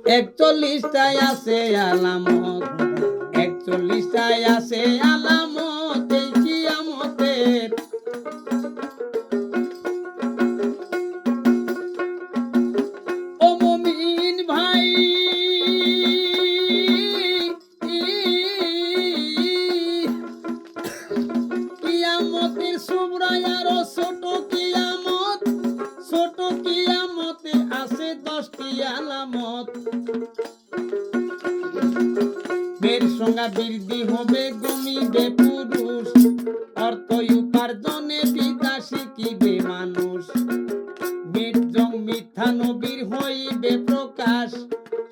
41টায় আছে আলামত, 41টায় আছে আলামত এই কিয়ামতের। ও মুমিন ভাই, কিয়ামতের সুবরা আরো ছোট কিয়ামত, ছোট কিয়ামতে আছে 10টি আলামত। বের সংখ্যা বৃদ্ধি হবে, কমিবে পুরুষ, অর্থ উপার্জনে বিদ্যা শিখিবে মানুষ। বীর্যং মিথ্যা নবীর হইবে প্রকাশ,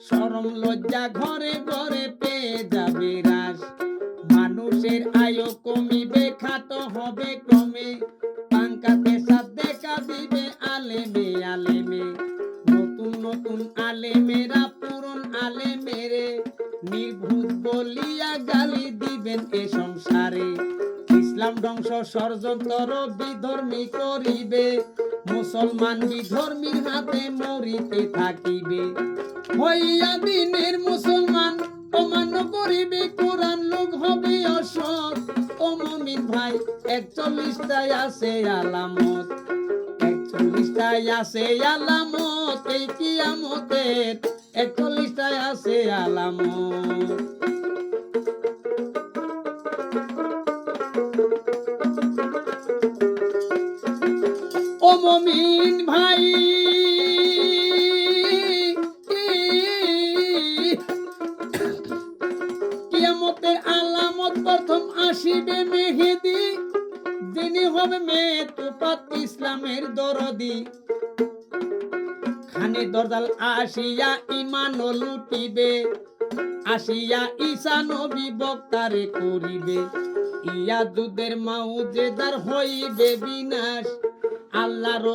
শরম লজ্জা ঘরে ঘরে পেয়ে যাবে হ্রাস। মানুষের আয়ু কমিবে, খাটো হবে ক্রমে, পাঙ্কা পেশাব দেখা দিবে আলেমে আলেমে। নতুন নতুন আলেমেরা পুরন আলেমেরে নির্ভুত বলিয়া গালি দিবেন এ সংসারে। ইসলাম ধ্বংস ষড়যন্ত্র বিধর্মী করিবে, মুসলমান বিধর্মীর হাতে মরিতে থাকিবে। হইয়া দিনের মুসলমান অমান্য করিবে, কোরআন লোক হবে অসৎ। ও মুমিন ভাই, 41টায় আছে আলামত, 41টায় আছে আলামত এই কিয়ামতের, 41টায় আছে আলামত। ও মুমিন ভাই, কিয়ামতের আলামত প্রথম আসিবে মেহেদী, যিনি হবে মেতুপাত ইসলামের দরদি। খানে দরজাল আসিয়া ইমান লুটিবে, আসিয়া ঈসা নবী বক্তারে করিবে। ইয়া যুদ্ধের মাউজেদার হইবে বিনাশ, আল্লাহর